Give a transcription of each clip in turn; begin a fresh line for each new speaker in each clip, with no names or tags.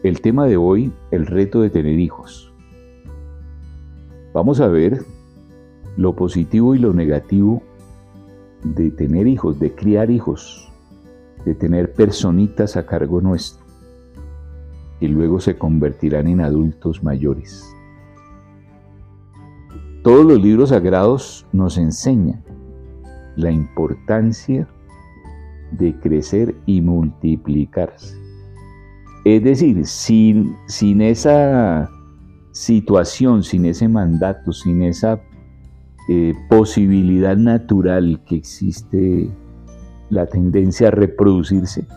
el tema de hoy, el reto de tener hijos. Vamos a ver lo positivo y lo negativo de tener hijos, de criar hijos, de tener personitas a cargo nuestro, que luego se convertirán en adultos mayores. Todos los libros sagrados nos enseñan la importancia de crecer y multiplicarse. Es decir, sin esa situación, sin ese mandato, sin esa posibilidad natural que existe, la tendencia a reproducirse,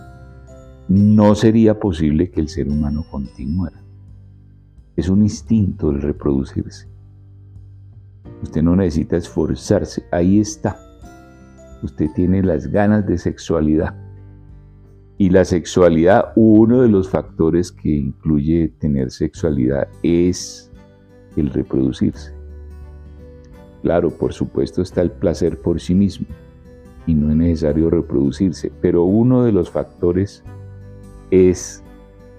no sería posible que el ser humano continuara. Es un instinto el reproducirse. Usted no necesita esforzarse, ahí está. Usted tiene las ganas de sexualidad. Y la sexualidad, uno de los factores que incluye tener sexualidad es el reproducirse. Claro, por supuesto está el placer por sí mismo y no es necesario reproducirse, pero uno de los factores es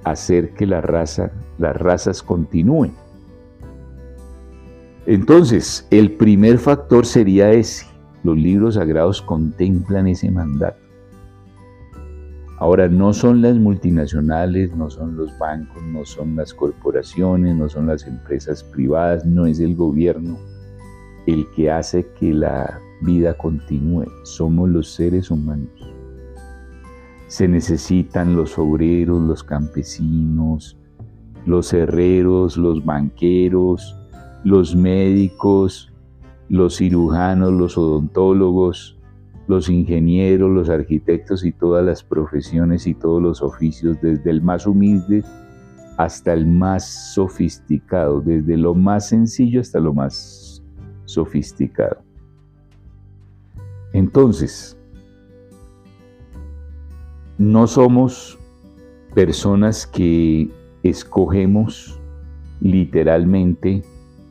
hacer que las razas continúen. Entonces, el primer factor sería ese. Los libros sagrados contemplan ese mandato. Ahora, no son las multinacionales, no son los bancos, no son las corporaciones, no son las empresas privadas, no es el gobierno el que hace que la vida continúe. Somos los seres humanos. Se necesitan los obreros, los campesinos, los herreros, los banqueros, los médicos, los cirujanos, los odontólogos, los ingenieros, los arquitectos y todas las profesiones y todos los oficios, desde el más humilde hasta el más sofisticado, desde lo más sencillo hasta lo más sofisticado. Entonces, no somos personas que escogemos literalmente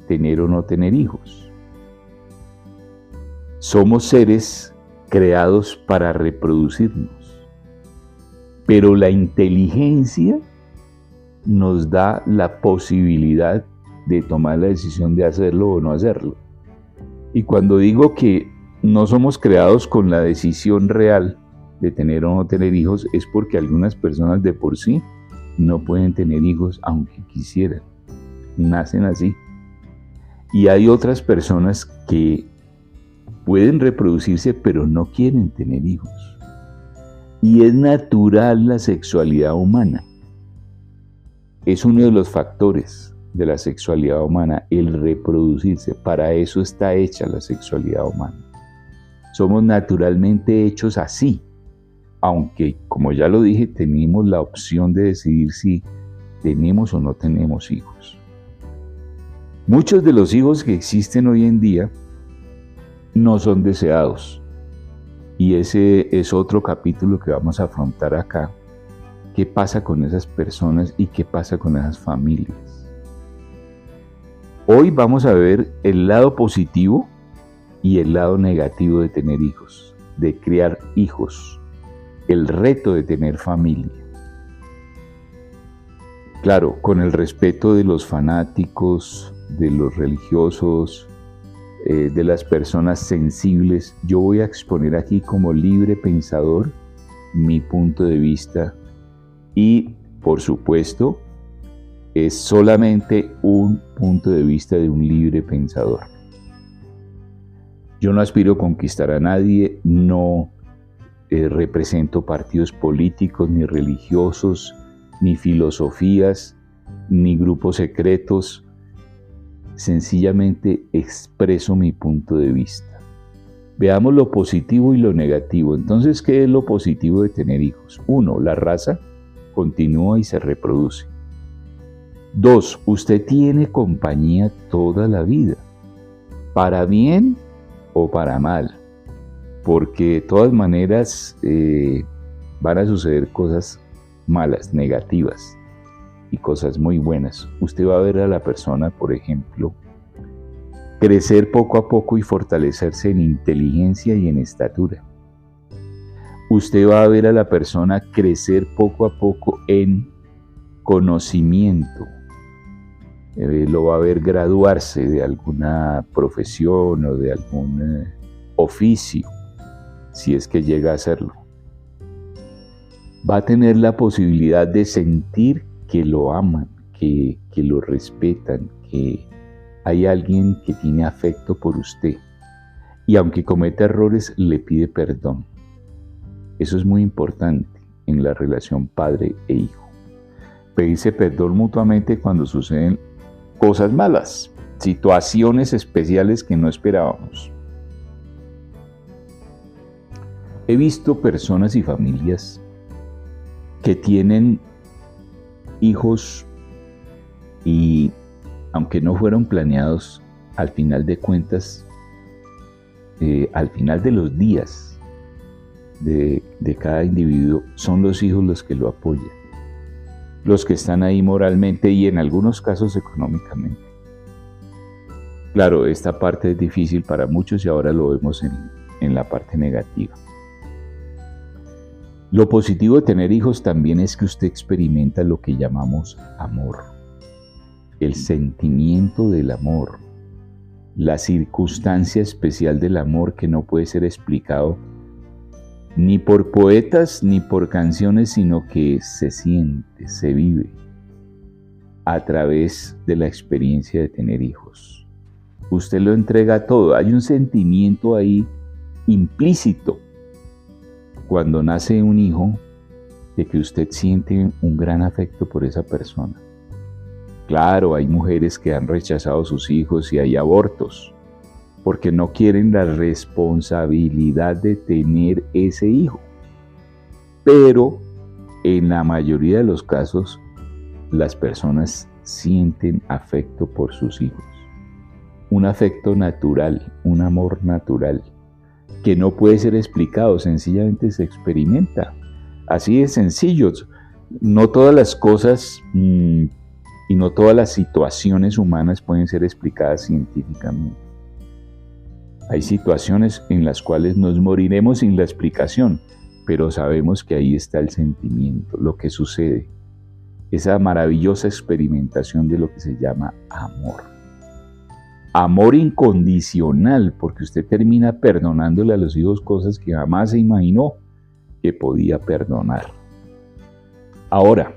tener o no tener hijos. Somos seres creados para reproducirnos, pero la inteligencia nos da la posibilidad de tomar la decisión de hacerlo o no hacerlo. Y cuando digo que no somos creados con la decisión real de tener o no tener hijos, es porque algunas personas de por sí no pueden tener hijos aunque quisieran, nacen así. Y hay otras personas que pueden reproducirse pero no quieren tener hijos. Y es natural la sexualidad humana. Es uno de los factores de la sexualidad humana, el reproducirse. Para eso está hecha la sexualidad humana. Somos naturalmente hechos así, aunque, como ya lo dije, tenemos la opción de decidir si tenemos o no tenemos hijos. Muchos de los hijos que existen hoy en día no son deseados. Y ese es otro capítulo que vamos a afrontar acá. ¿Qué pasa con esas personas y qué pasa con esas familias? Hoy vamos a ver el lado positivo y el lado negativo de tener hijos, de criar hijos, el reto de tener familia. Claro, con el respeto de los fanáticos, de los religiosos, de las personas sensibles, yo voy a exponer aquí como libre pensador mi punto de vista y, por supuesto, es solamente un punto de vista de un libre pensador. Yo no aspiro a conquistar a nadie, no represento partidos políticos, ni religiosos, ni filosofías, ni grupos secretos. Sencillamente expreso mi punto de vista. Veamos lo positivo y lo negativo. Entonces, ¿qué es lo positivo de tener hijos? 1. La raza continúa y se reproduce. 2. Usted tiene compañía toda la vida, para bien o para mal, porque de todas maneras van a suceder cosas malas, negativas, y cosas muy buenas. Usted va a ver a la persona, por ejemplo, crecer poco a poco y fortalecerse en inteligencia y en estatura. Usted va a ver a la persona crecer poco a poco en conocimiento. Lo va a ver graduarse de alguna profesión o de algún oficio, si es que llega a hacerlo. Va a tener la posibilidad de sentir que lo aman, que lo respetan, que hay alguien que tiene afecto por usted. Y aunque cometa errores, le pide perdón. Eso es muy importante en la relación padre e hijo. Pedirse perdón mutuamente cuando suceden cosas malas, situaciones especiales que no esperábamos. He visto personas y familias que tienen hijos y, aunque no fueron planeados, al final de cuentas, al final de los días de cada individuo, son los hijos los que lo apoyan, los que están ahí moralmente y en algunos casos económicamente. Claro, esta parte es difícil para muchos y ahora lo vemos en la parte negativa. Lo positivo de tener hijos también es que usted experimenta lo que llamamos amor, el sentimiento del amor, la circunstancia especial del amor que no puede ser explicado ni por poetas ni por canciones, sino que se siente, se vive a través de la experiencia de tener hijos. Usted lo entrega todo, hay un sentimiento ahí implícito cuando nace un hijo de que usted siente un gran afecto por esa persona. Claro, hay mujeres que han rechazado a sus hijos y hay abortos, porque no quieren la responsabilidad de tener ese hijo. Pero en la mayoría de los casos, las personas sienten afecto por sus hijos. Un afecto natural, un amor natural, que no puede ser explicado, sencillamente se experimenta. Así de sencillo. No todas las cosas y no todas las situaciones humanas pueden ser explicadas científicamente. Hay situaciones en las cuales nos moriremos sin la explicación, pero sabemos que ahí está el sentimiento, lo que sucede, esa maravillosa experimentación de lo que se llama amor. Amor incondicional, porque usted termina perdonándole a los hijos cosas que jamás se imaginó que podía perdonar. Ahora,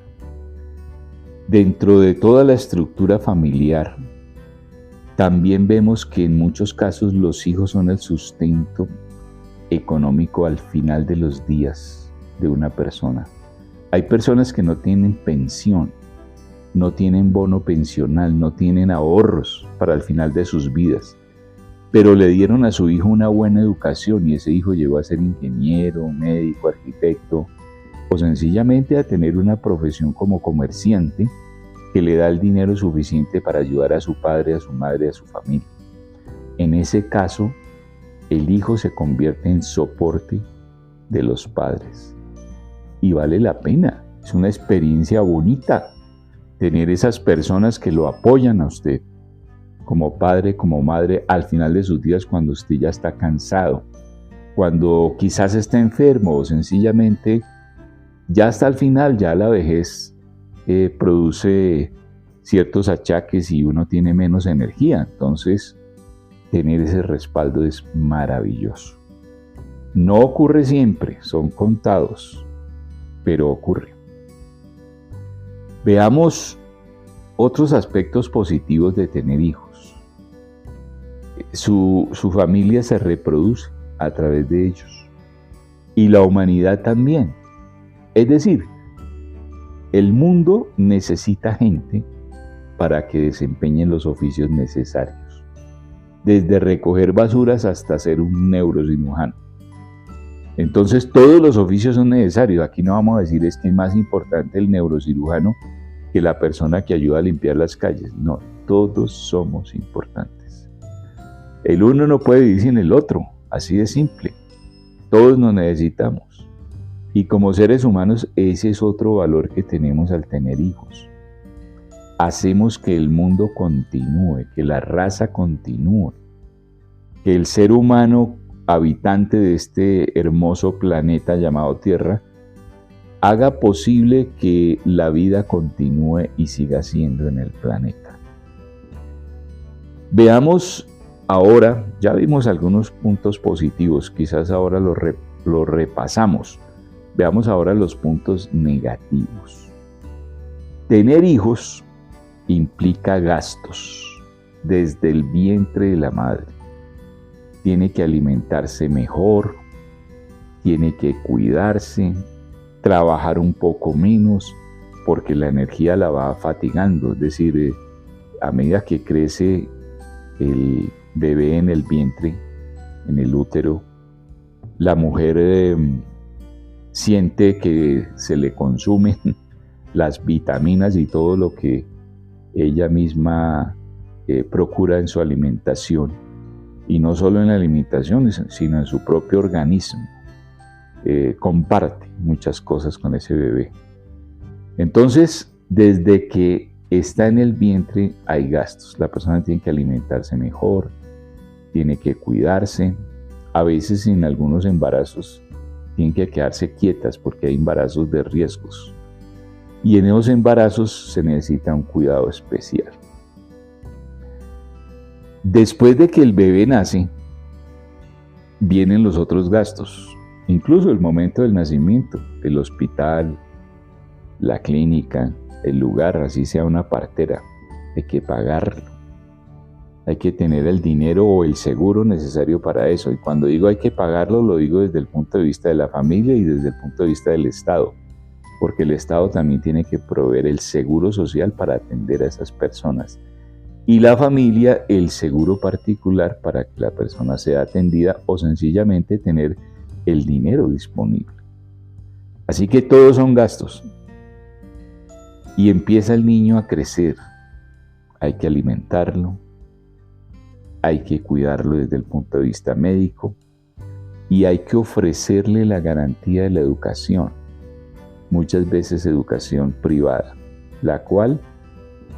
dentro de toda la estructura familiar, también vemos que en muchos casos los hijos son el sustento económico al final de los días de una persona. Hay personas que no tienen pensión, no tienen bono pensional, no tienen ahorros para el final de sus vidas, pero le dieron a su hijo una buena educación y ese hijo llegó a ser ingeniero, médico, arquitecto o sencillamente a tener una profesión como comerciante que le da el dinero suficiente para ayudar a su padre, a su madre, a su familia. En ese caso, el hijo se convierte en soporte de los padres. Y vale la pena, es una experiencia bonita tener esas personas que lo apoyan a usted, como padre, como madre, al final de sus días cuando usted ya está cansado, cuando quizás está enfermo o sencillamente ya hasta el final, ya la vejez produce ciertos achaques y uno tiene menos energía. Entonces, tener ese respaldo es maravilloso. No ocurre siempre, son contados, pero ocurre. Veamos otros aspectos positivos de tener hijos. Su familia se reproduce a través de ellos y la humanidad también. Es decir, el mundo necesita gente para que desempeñen los oficios necesarios, desde recoger basuras hasta ser un neurocirujano. Entonces todos los oficios son necesarios. Aquí no vamos a decir es que es más importante el neurocirujano que la persona que ayuda a limpiar las calles. No, todos somos importantes. El uno no puede vivir sin el otro, así de simple. Todos nos necesitamos. Y como seres humanos, ese es otro valor que tenemos al tener hijos. Hacemos que el mundo continúe, que la raza continúe, que el ser humano habitante de este hermoso planeta llamado Tierra haga posible que la vida continúe y siga siendo en el planeta. Veamos ahora, ya vimos algunos puntos positivos, quizás ahora lo repasamos. Veamos ahora los puntos negativos. Tener hijos implica gastos desde el vientre de la madre. Tiene que alimentarse mejor, tiene que cuidarse, trabajar un poco menos, porque la energía la va fatigando. Es decir, a medida que crece el bebé en el vientre, en el útero, la mujer siente que se le consumen las vitaminas y todo lo que ella misma procura en su alimentación. Y no solo en la alimentación, sino en su propio organismo. Comparte muchas cosas con ese bebé. Entonces, desde que está en el vientre hay gastos. La persona tiene que alimentarse mejor, tiene que cuidarse. A veces en algunos embarazos tienen que quedarse quietas porque hay embarazos de riesgos. Y en esos embarazos se necesita un cuidado especial. Después de que el bebé nace, vienen los otros gastos. Incluso el momento del nacimiento, el hospital, la clínica, el lugar, así sea una partera, hay que pagarlo. Hay que tener el dinero o el seguro necesario para eso. Y cuando digo hay que pagarlo, lo digo desde el punto de vista de la familia y desde el punto de vista del Estado. Porque el Estado también tiene que proveer el seguro social para atender a esas personas. Y la familia, el seguro particular para que la persona sea atendida o sencillamente tener el dinero disponible. Así que todos son gastos. Y empieza el niño a crecer. Hay que alimentarlo, hay que cuidarlo desde el punto de vista médico y hay que ofrecerle la garantía de la educación. Muchas veces educación privada, la cual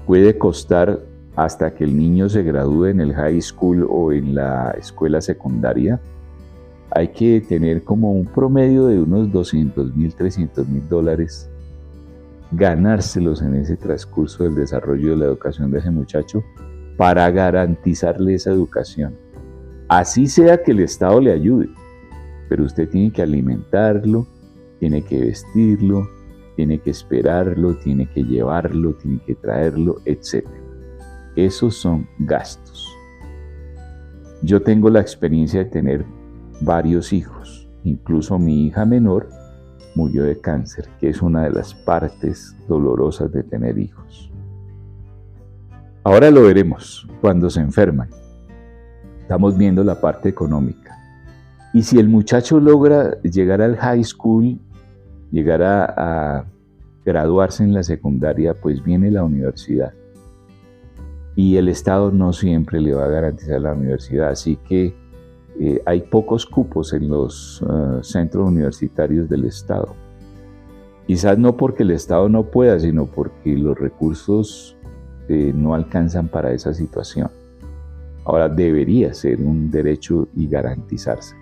puede costar hasta que el niño se gradúe en el high school o en la escuela secundaria. Hay que tener como un promedio de unos $200,000, $300,000, ganárselos en ese transcurso del desarrollo de la educación de ese muchacho para garantizarle esa educación. Así sea que el Estado le ayude, pero usted tiene que alimentarlo, tiene que vestirlo, tiene que esperarlo, tiene que llevarlo, tiene que traerlo, etc. Esos son gastos. Yo tengo la experiencia de tener varios hijos, incluso mi hija menor murió de cáncer, que es una de las partes dolorosas de tener hijos. Ahora lo veremos cuando se enferman. Estamos viendo la parte económica. Y si el muchacho logra llegar al high school, llegar a graduarse en la secundaria, pues viene la universidad. Y el Estado no siempre le va a garantizar la universidad, así que hay pocos cupos en los centros universitarios del Estado. Quizás no porque el Estado no pueda, sino porque los recursos no alcanzan para esa situación. Ahora debería ser un derecho y garantizarse.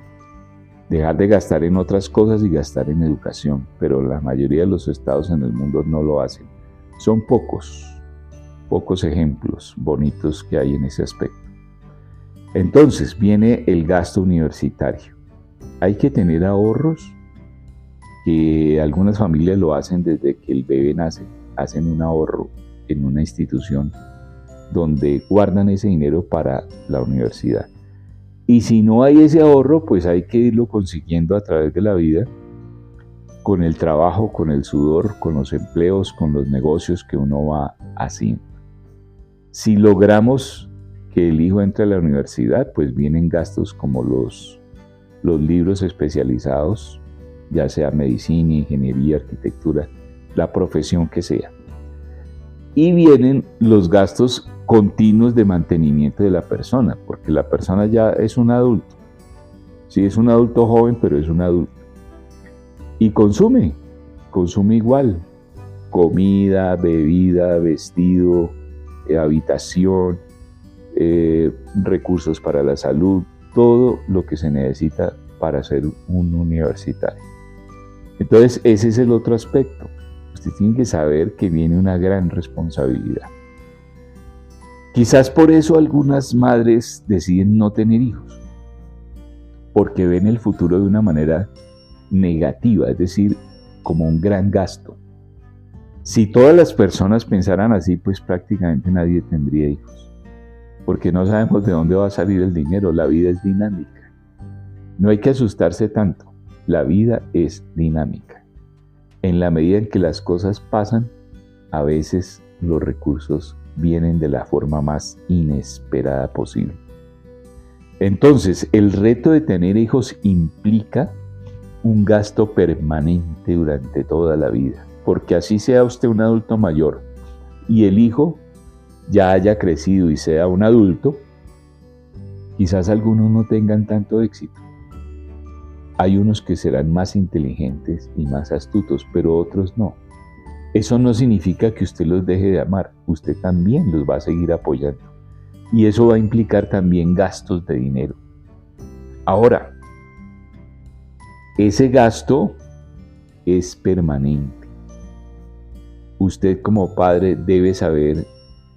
Dejar de gastar en otras cosas y gastar en educación, pero la mayoría de los estados en el mundo no lo hacen. Son pocos ejemplos bonitos que hay en ese aspecto. Entonces viene el gasto universitario. Hay que tener ahorros, que algunas familias lo hacen desde que el bebé nace, hacen un ahorro en una institución donde guardan ese dinero para la universidad. Y si no hay ese ahorro, pues hay que irlo consiguiendo a través de la vida, con el trabajo, con el sudor, con los empleos, con los negocios que uno va haciendo. Si logramos que el hijo entre a la universidad, pues vienen gastos como los libros especializados, ya sea medicina, ingeniería, arquitectura, la profesión que sea. Y vienen los gastos continuos de mantenimiento de la persona, porque la persona ya es un adulto. Sí, es un adulto joven, pero es un adulto. Y consume igual. Comida, bebida, vestido, habitación, recursos para la salud, todo lo que se necesita para ser un universitario. Entonces, ese es el otro aspecto. Usted tiene que saber que viene una gran responsabilidad. Quizás por eso algunas madres deciden no tener hijos, porque ven el futuro de una manera negativa, es decir, como un gran gasto. Si todas las personas pensaran así, pues prácticamente nadie tendría hijos, porque no sabemos de dónde va a salir el dinero. La vida es dinámica. No hay que asustarse tanto. La vida es dinámica. En la medida en que las cosas pasan, a veces los recursos vienen de la forma más inesperada posible. Entonces, el reto de tener hijos implica un gasto permanente durante toda la vida, porque así sea usted un adulto mayor y el hijo ya haya crecido y sea un adulto, quizás algunos no tengan tanto éxito. Hay unos que serán más inteligentes y más astutos, pero otros no. Eso no significa que usted los deje de amar, usted también los va a seguir apoyando. Y eso va a implicar también gastos de dinero. Ahora, ese gasto es permanente. Usted como padre debe saber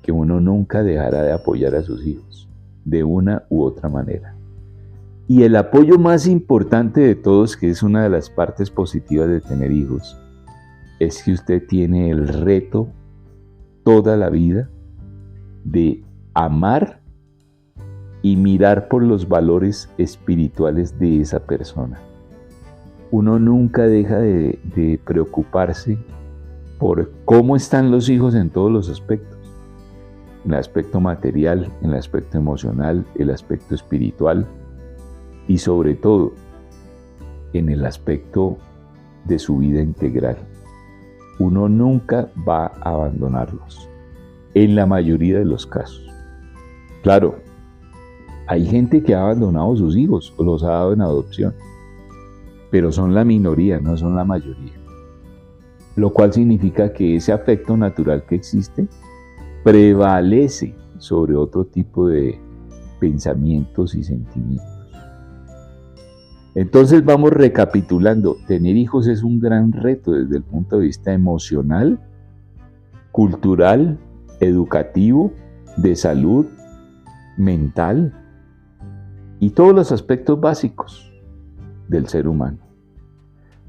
que uno nunca dejará de apoyar a sus hijos, de una u otra manera. Y el apoyo más importante de todos, que es una de las partes positivas de tener hijos, es que usted tiene el reto toda la vida de amar y mirar por los valores espirituales de esa persona. Uno nunca deja de preocuparse por cómo están los hijos en todos los aspectos. En el aspecto material, en el aspecto emocional, el aspecto espiritual y sobre todo en el aspecto de su vida integral. Uno nunca va a abandonarlos, en la mayoría de los casos. Claro, hay gente que ha abandonado a sus hijos o los ha dado en adopción, pero son la minoría, no son la mayoría. Lo cual significa que ese afecto natural que existe prevalece sobre otro tipo de pensamientos y sentimientos. Entonces vamos recapitulando. Tener hijos es un gran reto desde el punto de vista emocional, cultural, educativo, de salud, mental y todos los aspectos básicos del ser humano.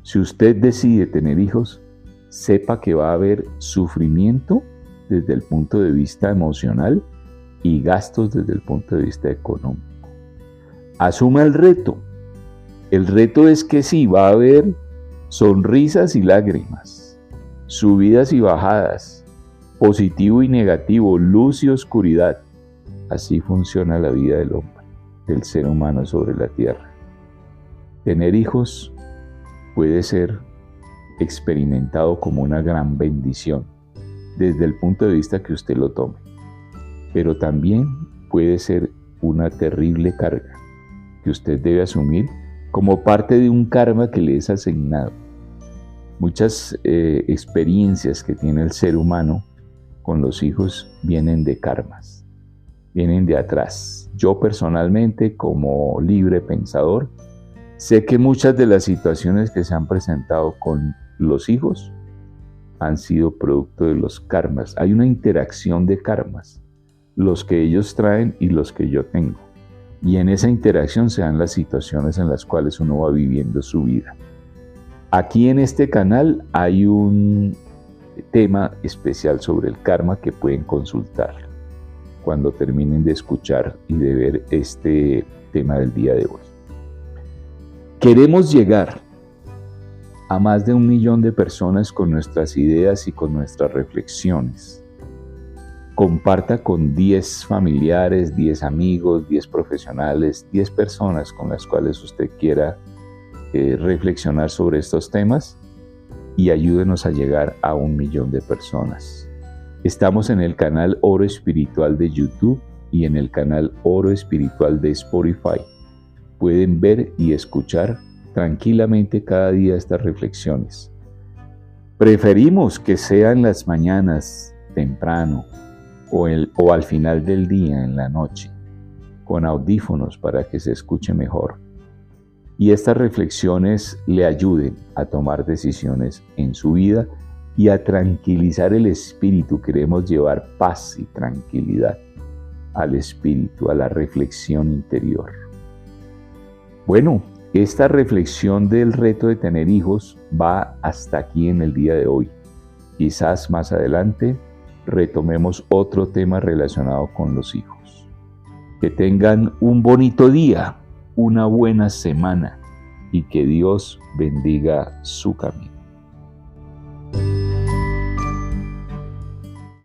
Si usted decide tener hijos, sepa que va a haber sufrimiento desde el punto de vista emocional y gastos desde el punto de vista económico. Asuma el reto. El reto es que sí, va a haber sonrisas y lágrimas, subidas y bajadas, positivo y negativo, luz y oscuridad. Así funciona la vida del hombre, del ser humano sobre la tierra. Tener hijos puede ser experimentado como una gran bendición, desde el punto de vista que usted lo tome, pero también puede ser una terrible carga que usted debe asumir como parte de un karma que le es asignado. Muchas experiencias que tiene el ser humano con los hijos vienen de karmas, vienen de atrás. Yo personalmente, como libre pensador, sé que muchas de las situaciones que se han presentado con los hijos han sido producto de los karmas. Hay una interacción de karmas, los que ellos traen y los que yo tengo. Y en esa interacción se dan las situaciones en las cuales uno va viviendo su vida. Aquí en este canal hay un tema especial sobre el karma que pueden consultar cuando terminen de escuchar y de ver este tema del día de hoy. Queremos llegar a más de 1 millón de personas con nuestras ideas y con nuestras reflexiones. Comparta con 10 familiares, 10 amigos, 10 profesionales, 10 personas con las cuales usted quiera reflexionar sobre estos temas y ayúdenos a llegar a 1 millón de personas. Estamos en el canal Oro Espiritual de YouTube y en el canal Oro Espiritual de Spotify. Pueden ver y escuchar tranquilamente cada día estas reflexiones. Preferimos que sean las mañanas temprano o al final del día, en la noche, con audífonos para que se escuche mejor. y estas reflexiones le ayuden a tomar decisiones en su vida y a tranquilizar el espíritu. Queremos llevar paz y tranquilidad al espíritu, a la reflexión interior. Bueno, esta reflexión del reto de tener hijos va hasta aquí en el día de hoy. Quizás más adelante retomemos otro tema relacionado con los hijos. Que tengan un bonito día, una buena semana y que Dios bendiga su camino.